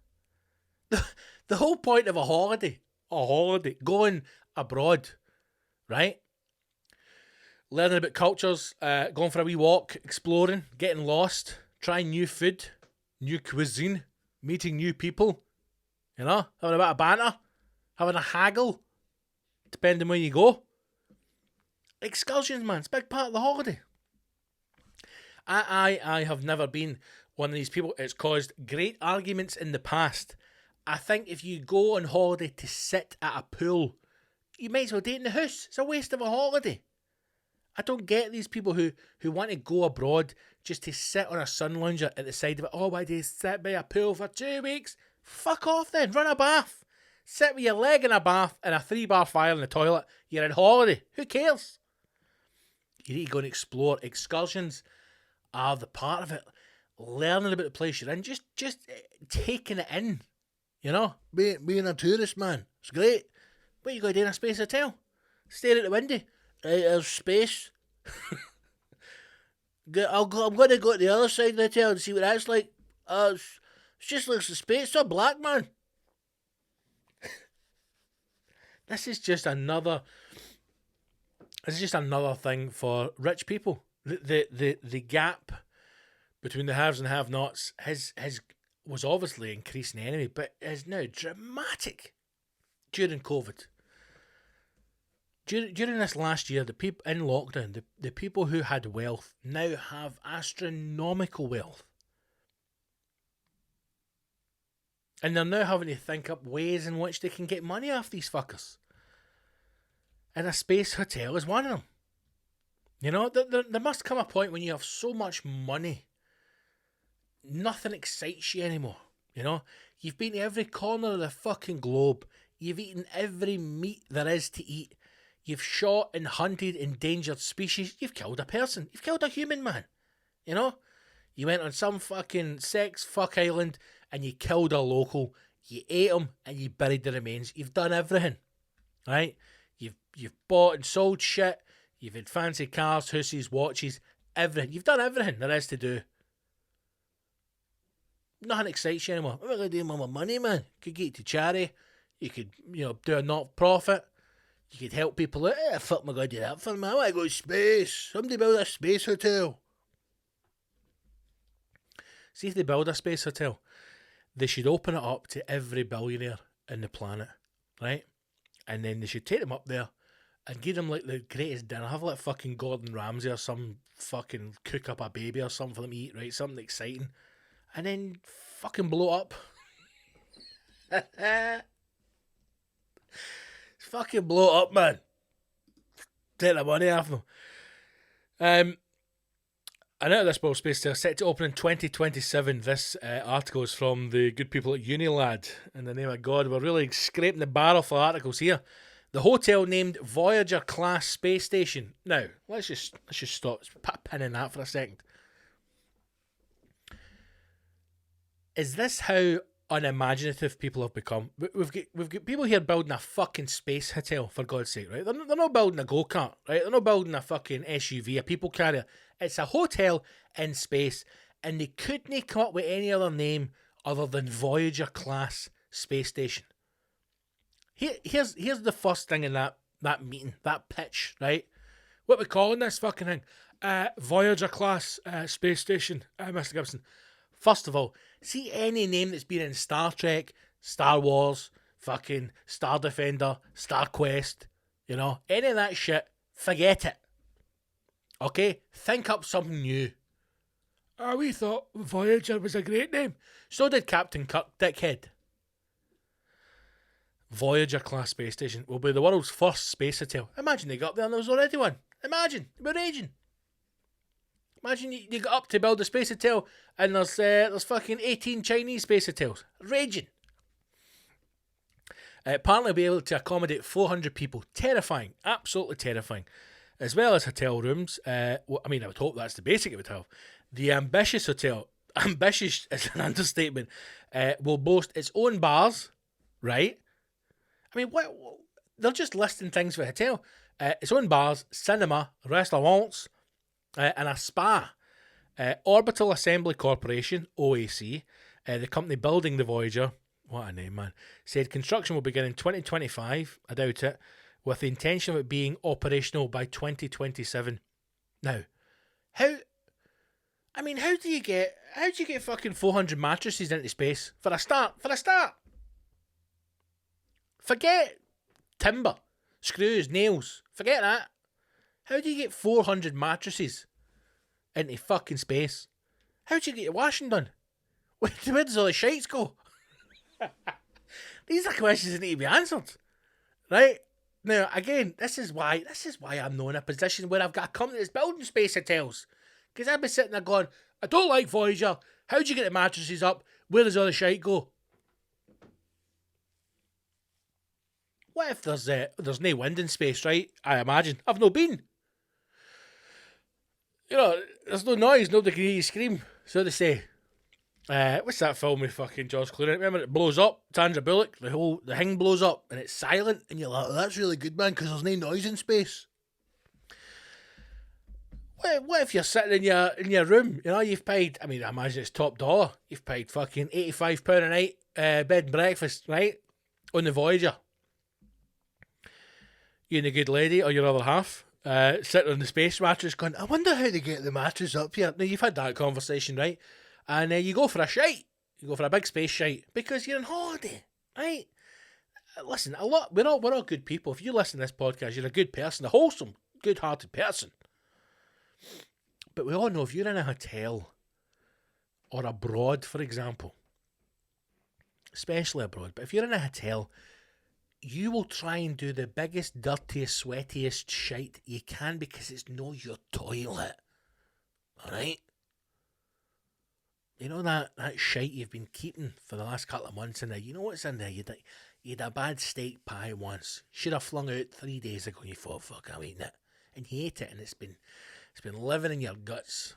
The whole point of a holiday, going abroad, right? Learning about cultures, going for a wee walk, exploring, getting lost, trying new food, new cuisine, meeting new people, having a bit of banter, having a haggle, depending where you go. Excursions, man, it's a big part of the holiday. I have never been one of these people. It's caused great arguments in the past. I think if you go on holiday to sit at a pool, you might as well do it in the house. It's a waste of a holiday. I don't get these people who want to go abroad just to sit on a sun lounger at the side of it. Oh, why do you sit by a pool for 2 weeks? Fuck off then. Run a bath. Sit with your leg in a bath and a 3-bar fire in the toilet. You're on holiday. Who cares? You need to go and explore. Excursions are the part of it. Learning about the place you're in. Just taking it in. Being a tourist, man. It's great. What are you going to do in a space hotel? Stare at the window. Right, there's space. I'm going to go to the other side of the hotel and see what that's like. It's just like the space. It's all black, man. This is just another thing for rich people. The gap between the haves and have-nots was obviously increasing anyway, but is now dramatic during COVID. During this last year, the people in lockdown, the people who had wealth now have astronomical wealth. And they're now having to think up ways in which they can get money off these fuckers. And a space hotel is one of them. There must come a point when you have so much money, nothing excites you anymore. You've been to every corner of the fucking globe. You've eaten every meat there is to eat. You've shot and hunted endangered species. You've killed a person. You've killed a human, man. You went on some fucking sex fuck island and you killed a local. You ate him and you buried the remains. You've done everything, right? You've bought and sold shit. You've had fancy cars, houses, watches, everything. You've done everything there is to do. Nothing excites you anymore. What am I going to do with my money, man? You could get it to charity. You could, do a not-profit. You could help people out. What the fuck am I going to do that for, man? I want to go to space. Somebody build a space hotel. See, if they build a space hotel, they should open it up to every billionaire in the planet, right? And then they should take them up there and give them like the greatest dinner. Have like fucking Gordon Ramsay or some fucking cook up a baby or something for them to eat, right? Something exciting. And then fucking blow up. Fucking blow up, man. Take the money off them. And out of this world space station set to open in 2027. This article is from the good people at UniLad. In the name of God, we're really scraping the barrel for articles here. The hotel named Voyager class space station. Now, let's just stop. Let's put a pin in that for a second. Is this how unimaginative people have become? We've got people here building a fucking space hotel, for God's sake, right? They're not building a go-kart, right? They're not building a fucking SUV, a people carrier. It's a hotel in space, and they couldn't come up with any other name other than Voyager class space station. Here's the first thing in that meeting, that pitch, right? What we calling this fucking thing? Voyager class space station, Mr. Gibson. First of all, see any name that's been in Star Trek, Star Wars, fucking Star Defender, Star Quest, you know, any of that shit, forget it. Okay? Think up something new. We thought Voyager was a great name. So did Captain Kirk, dickhead. Voyager class space station will be the world's first space hotel. Imagine they got up there and there was already one. Imagine. We're raging. Imagine you got up to build a space hotel and there's fucking 18 Chinese space hotels. Raging. Apparently will be able to accommodate 400 people. Terrifying. Absolutely terrifying. As well as hotel rooms. I would hope that's the basic it would have. The ambitious hotel, ambitious is an understatement, will boast its own bars, right? I mean, what they're just listing things for a hotel. Its own bars, cinema, restaurants, and a spa. Orbital Assembly Corporation, OAC, the company building the Voyager, what a name, man, said construction will begin in 2025, I doubt it, with the intention of it being operational by 2027. Now, how do you get fucking 400 mattresses into space? For a start. Forget timber, screws, nails. Forget that. How do you get 400 mattresses into fucking space? How do you get your washing done? Where does all the shites go? These are questions that need to be answered. Right? Now, again, this is why I'm not in a position where I've got a company that's building space hotels. Because I'd be sitting there going, I don't like Voyager. How do you get the mattresses up? Where does all the shite go? What if there's no wind in space, right? I imagine. I've no been. You know, there's no noise, nobody can hear you scream. So they say. What's that film with fucking George Clooney? Remember it blows up, Sandra Bullock, the thing blows up and it's silent and you're like, oh, that's really good, man, because there's no noise in space. What if you're sitting in your room, you know, you've paid, I mean, I imagine it's top dollar, you've paid fucking £85 a night, bed and breakfast, right? On the Voyager. You and the good lady or your other half, sitting on the space mattress going, I wonder how they get the mattress up here. Now, you've had that conversation, right? And you go for a shite. You go for a big space shite because you're on holiday, right? Listen, we're all good people. If you listen to this podcast, you're a good person, a wholesome, good-hearted person. But we all know if you're in a hotel or abroad, for example, especially abroad, but if you're in a hotel, you will try and do the biggest, dirtiest, sweatiest shite you can because it's not your toilet. Alright? You know that shite you've been keeping for the last couple of months in there? You know what's in there? You had a bad steak pie once. Should have flung out 3 days ago and you thought, fuck, I'm eating it. And you ate it and it's been living in your guts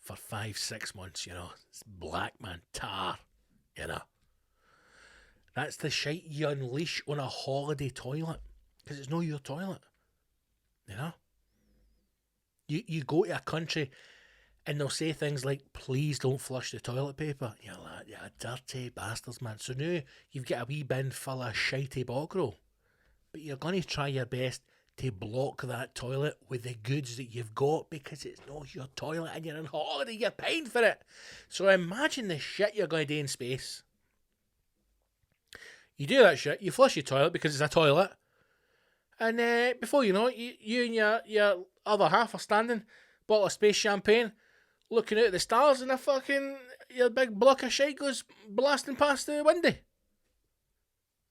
for 5-6 months, you know. It's black, man. Tar, you know. That's the shite you unleash on a holiday toilet. Because it's not your toilet. You know? You go to a country and they'll say things like, please don't flush the toilet paper. You're like, yeah, dirty bastards, man. So now you've got a wee bin full of shitey bog roll. But you're going to try your best to block that toilet with the goods that you've got because it's not your toilet and you're on holiday, you're paying for it. So imagine the shit you're going to do in space. You do that shit, you flush your toilet because it's a toilet, And before you know it, you and your other half are standing, bottle of space champagne, looking out at the stars, and your big block of shite goes blasting past the window.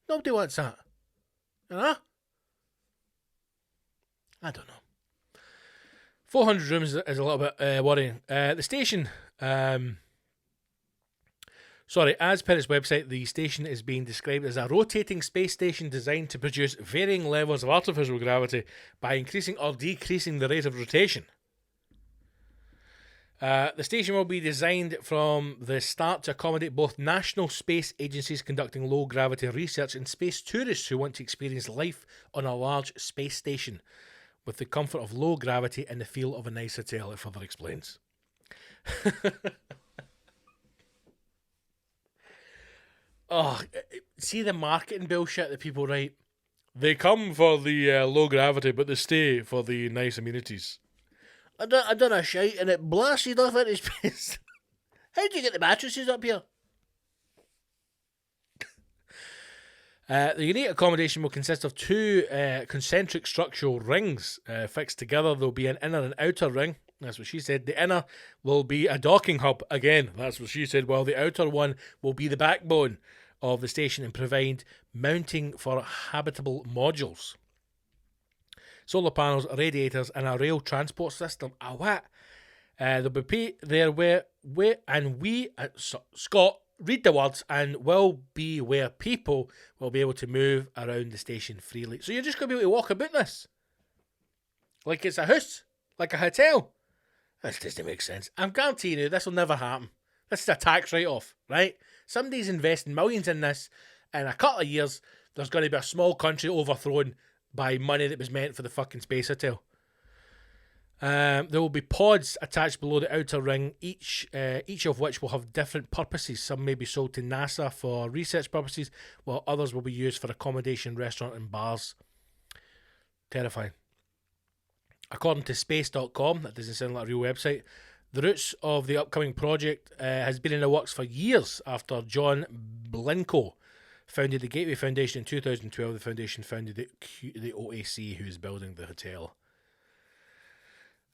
Nobody wants that. You know? I don't know. 400 rooms is a little bit worrying. The station, as per its website, the station is being described as a rotating space station designed to produce varying levels of artificial gravity by increasing or decreasing the rate of rotation. The station will be designed from the start to accommodate both national space agencies conducting low-gravity research and space tourists who want to experience life on a large space station with the comfort of low gravity and the feel of a nice hotel, it further explains. Oh, see the marketing bullshit that people write? They come for the low gravity, but they stay for the nice amenities. I done a shite and it blasted off into space. How'd you get the mattresses up here? The unique accommodation will consist of two concentric structural rings fixed together. There'll be an inner and outer ring. That's what she said. The inner will be a docking hub. Again, that's what she said. While the outer one will be the backbone of the station and provide mounting for habitable modules. Solar panels, radiators, and a rail transport system. What? They'll be there Scott, read the words, and will be where people will be able to move around the station freely. So you're just going to be able to walk about this? Like it's a house? Like a hotel? This doesn't make sense. I'm guaranteeing you this will never happen. This is a tax write-off, right? Somebody's investing millions in this. In a couple of years, there's going to be a small country overthrown by money that was meant for the fucking space hotel. There will be pods attached below the outer ring, each of which will have different purposes. Some may be sold to NASA for research purposes, while others will be used for accommodation, restaurant and bars. Terrifying. According to space.com, that doesn't sound like a real website, the roots of the upcoming project has been in the works for years after John Blinko founded the Gateway Foundation in 2012. The foundation founded the OAC, who is building the hotel.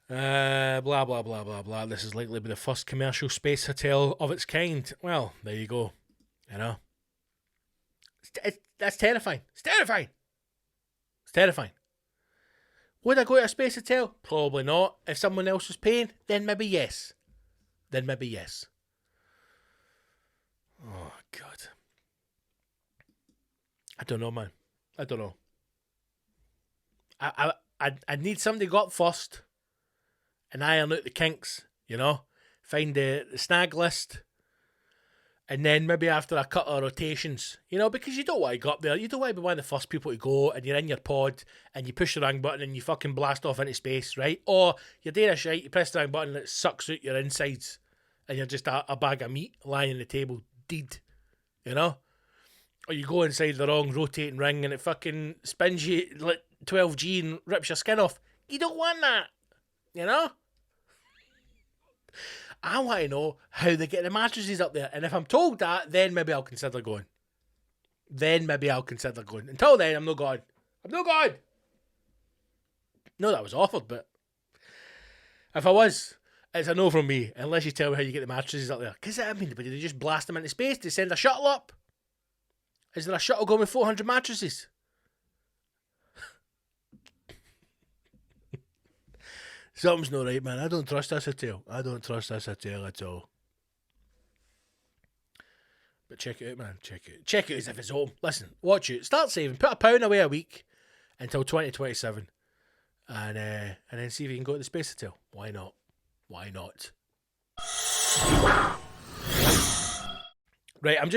Blah, blah, blah, blah, blah. This is likely to be the first commercial space hotel of its kind. Well, there you go. You know. That's terrifying. It's terrifying. It's terrifying. Would I go to a space hotel? Probably not. If someone else was paying, then maybe yes. Oh, God. I don't know, man. I don't know. I need somebody to go up first and iron out the kinks, you know? Find the snag list. And then maybe after a couple of rotations, you know, because you don't want to go up there. You don't want to be one of the first people to go and you're in your pod and you push the wrong button and you fucking blast off into space, right? Or you're doing a shite, you press the wrong button and it sucks out your insides and you're just a bag of meat lying on the table, dead, you know? Or you go inside the wrong rotating ring and it fucking spins you like 12G and rips your skin off. You don't want that, you know? I want to know how they get the mattresses up there. And if I'm told that, then maybe I'll consider going. Until then, I'm not going. No, that was offered, but if I was, it's a no from me, unless you tell me how you get the mattresses up there. Because, I mean, do they just blast them into space? Do they send a shuttle up? Is there a shuttle going with 400 mattresses? Something's not right, man. I don't trust this hotel. at all. But check it out, man. Check it as if it's home. Listen, watch it. Start saving. Put £1 away a week until 2027. And then see if you can go to the space hotel. Why not? Right, I'm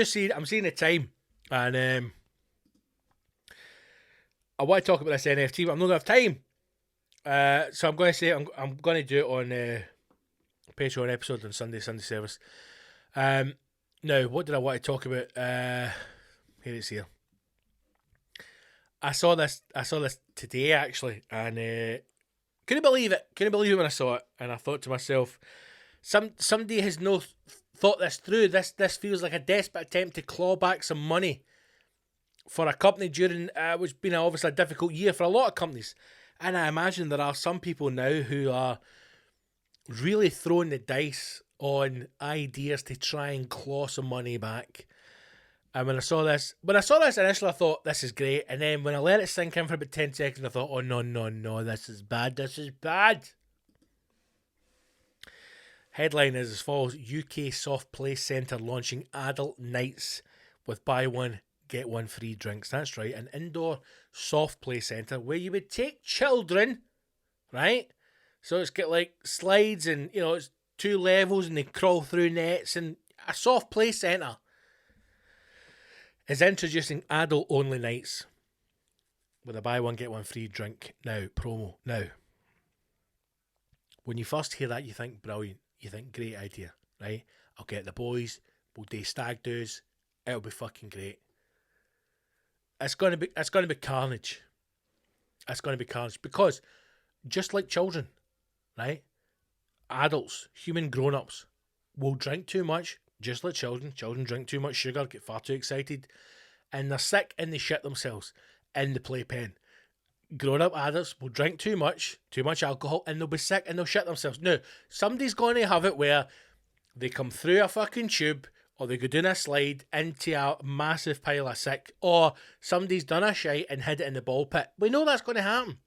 seeing the time. And I want to talk about this NFT, but I'm not going to have time. So I'm going to say I'm going to do it on Patreon episode on Sunday service. Now, what did I want to talk about? Here it's here. I saw this today actually, and couldn't believe it. When I saw it, and I thought to myself, somebody has thought this through. This feels like a desperate attempt to claw back some money for a company during what's been obviously a difficult year for a lot of companies. And I imagine there are some people now who are really throwing the dice on ideas to try and claw some money back. And when I saw this initially, I thought, this is great. And then when I let it sink in for about 10 seconds, I thought, oh, no, this is bad. Headline is as follows: UK Soft Play Centre launching adult nights with buy one, get one free drinks. That's right, an indoor soft play centre where you would take children, right? So it's got like slides and, it's 2 levels and they crawl through nets, and a soft play centre is introducing adult-only nights with a buy one, get one free drink now, promo. Now, when you first hear that, you think brilliant. You think great idea, right? I'll get the boys, we'll do stag do's, it'll be fucking great. It's gonna be carnage. It's gonna be carnage because just like children, right? Adults, human grown-ups will drink too much, just like children. Children drink too much sugar, get far too excited, and they're sick and they shit themselves in the playpen. Grown-up adults will drink too much alcohol, and they'll be sick and they'll shit themselves. Now, somebody's going to have it where they come through a fucking tube, or they go down a slide into a massive pile of sick, or somebody's done a shite and hid it in the ball pit. We know that's going to happen.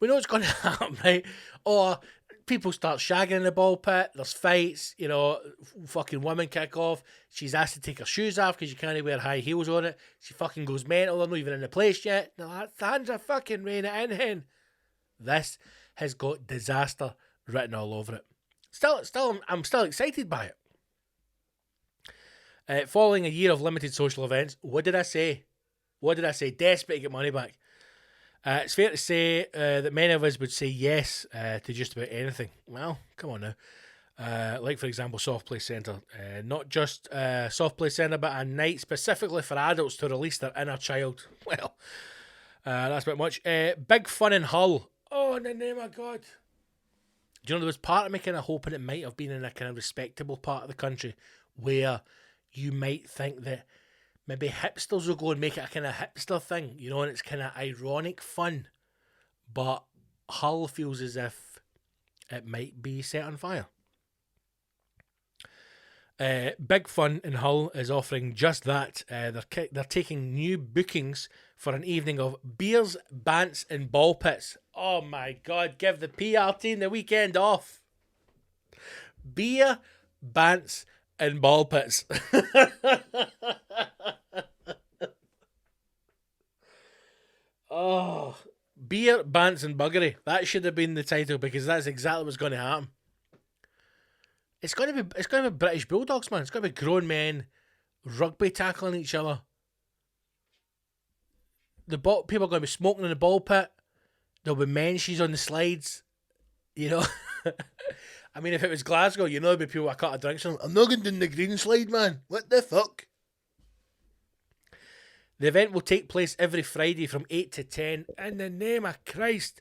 We know it's going to happen, right? Or people start shagging in the ball pit, there's fights, fucking women kick off, she's asked to take her shoes off because you can't wear high heels on it, she fucking goes mental, they're not even in the place yet, the hands are fucking raining it in, hen. This has got disaster written all over it. I'm still excited by it. Following a year of limited social events, what did I say? Desperate to get money back. It's fair to say that many of us would say yes to just about anything. Well, come on now. Like, for example, Soft Play Centre. Not just Soft Play Centre, but a night specifically for adults to release their inner child. Well, that's a bit much. Big Fun in Hull. Oh, in the name of God. Do you know, there was part of me kind of hoping it might have been in a kind of respectable part of the country where you might think that maybe hipsters will go and make it a kind of hipster thing, and it's kind of ironic fun. But Hull feels as if it might be set on fire. Big Fun in Hull is offering just that. They're taking new bookings for an evening of beers, bants and ball pits. Oh my God, give the PR team the weekend off. Beer, bants and ball pits. Oh, beer, bants and buggery. That should have been the title, because that's exactly what's going to happen. It's going to be British Bulldogs, man. It's going to be grown men rugby tackling each other. People are going to be smoking in the ball pit. There'll be mentions on the slides. I mean, if it was Glasgow, there'd be people I cut a drink. I'm not going down the green slide, man. What the fuck? The event will take place every Friday from 8 to 10, in the name of Christ.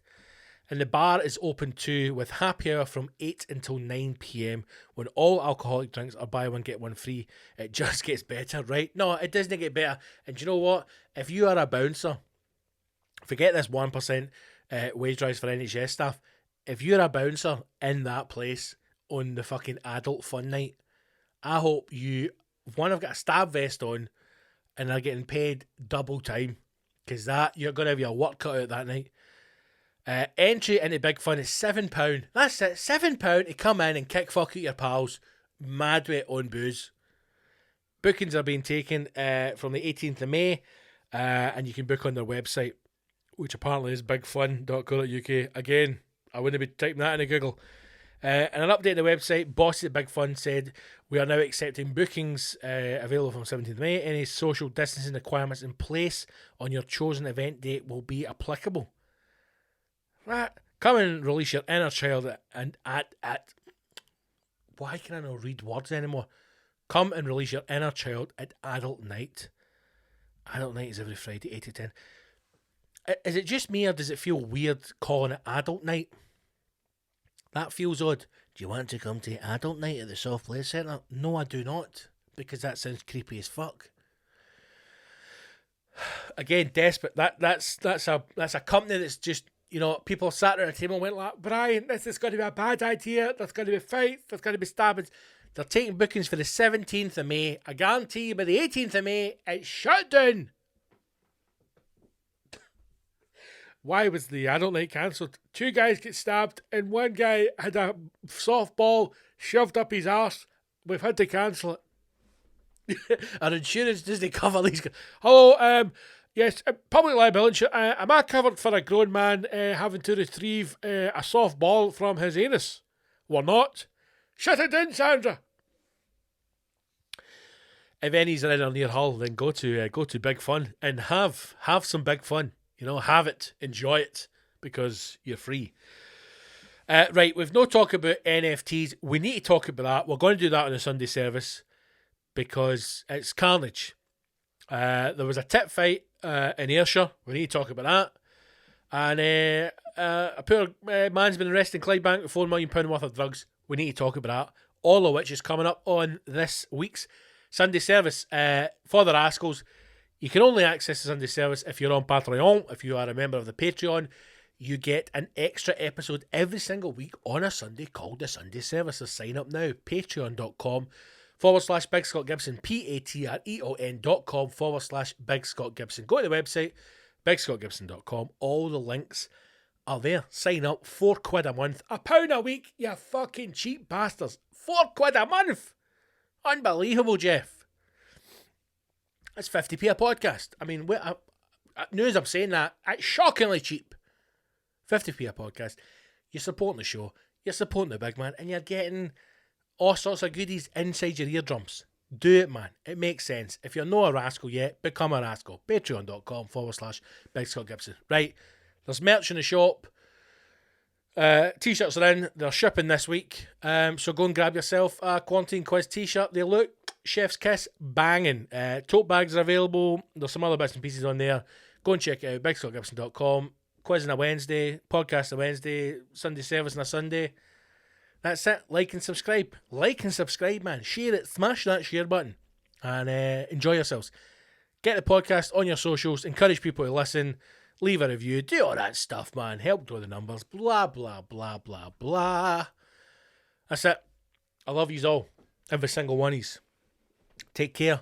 And the bar is open too, with happy hour from 8 until 9 p.m, when all alcoholic drinks are buy one, get one free. It just gets better, right? No, it doesn't get better. And do you know what? If you are a bouncer, forget this 1% wage rise for NHS staff. If you're a bouncer in that place on the fucking adult fun night, I hope you, one, have got a stab vest on, and they're getting paid double time, because you're going to have your work cut out that night. Entry into Big Fun is £7. That's it, £7 to come in and kick fuck at your pals, mad with on booze. Bookings are being taken from the 18th of May, and you can book on their website, which apparently is bigfun.co.uk. Again, I wouldn't be typing that into Google. And an update on the website, bosses at Big Fun said, we are now accepting bookings available from 17th of May. Any social distancing requirements in place on your chosen event date will be applicable. Right. Come and release your inner child at why can I not read words anymore? Come and release your inner child at Adult Night. Adult Night is every Friday, 8 to 10. Is it just me, or does it feel weird calling it Adult Night? That feels odd. Do you want to come to Adult Night at the Soft Play Centre? No, I do not, because that sounds creepy as fuck. again, desperate. That's a company that's just, you know, people sat around a table and went like, Brian, this is going to be a bad idea. There's going to be fights. There's going to be stabbings. They're taking bookings for the 17th of May. I guarantee you by the 18th of May, it's shut down. Why was the adult night cancelled? 2 guys get stabbed and 1 guy had a softball shoved up his arse. We've had to cancel it. Our insurance doesn't cover these guys. Hello, yes, public liability. Am I covered for a grown man having to retrieve a softball from his anus? We're not. Shut it down, Sandra. If any's in or near Hull, then go to Big Fun and have some big fun. You know, have it, enjoy it, because you're free. Right, we've no talk about NFTs. We need to talk about that. We're going to do that on the Sunday service because it's carnage. There was a tit fight in Ayrshire. We need to talk about that. And a poor man's been arrested in Clydebank with £4 million worth of drugs. We need to talk about that. All of which is coming up on this week's Sunday service. For the rascals, you can only access the Sunday service if you're on Patreon. If you are a member of the Patreon, you get an extra episode every single week on a Sunday called the Sunday Service. So sign up now. Patreon.com/Big Scott Gibson. Patreon.com/Big Scott Gibson. Go to the website, bigscottgibson.com. All the links are there. Sign up. £4 a month. £1 a week. You fucking cheap bastards. £4 a month. Unbelievable, Jeff. That's 50p a podcast. I mean, news I'm saying that, it's shockingly cheap. 50p a podcast. You're supporting the show. You're supporting the big man. And you're getting all sorts of goodies inside your eardrums. Do it, man. It makes sense. If you're not a rascal yet, become a rascal. Patreon.com/Big Scott Gibson. Right. There's merch in the shop. T-shirts are in. They're shipping this week. So go and grab yourself a Quarantine Quiz t-shirt. They look chef's kiss banging. Tote bags are available. There's some other bits and pieces on there. Go and check it out. BigScottGibson.com. Quiz on a Wednesday. Podcast on a Wednesday. Sunday service on a Sunday. That's it. Like and subscribe. Like and subscribe, man. Share it. Smash that share button. And enjoy yourselves. Get the podcast on your socials. Encourage people to listen. Leave a review. Do all that stuff, man. Help grow the numbers. Blah, blah, blah, blah, blah. That's it. I love yous all. Every single one of yous. Take care.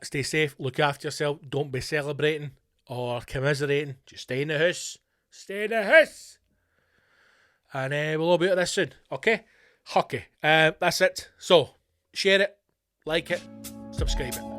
Stay safe. Look after yourself. Don't be celebrating or commiserating. Just stay in the house. Stay in the house. And we'll all be at this soon. Okay? Hockey. That's it. So, share it. Like it. Subscribe it.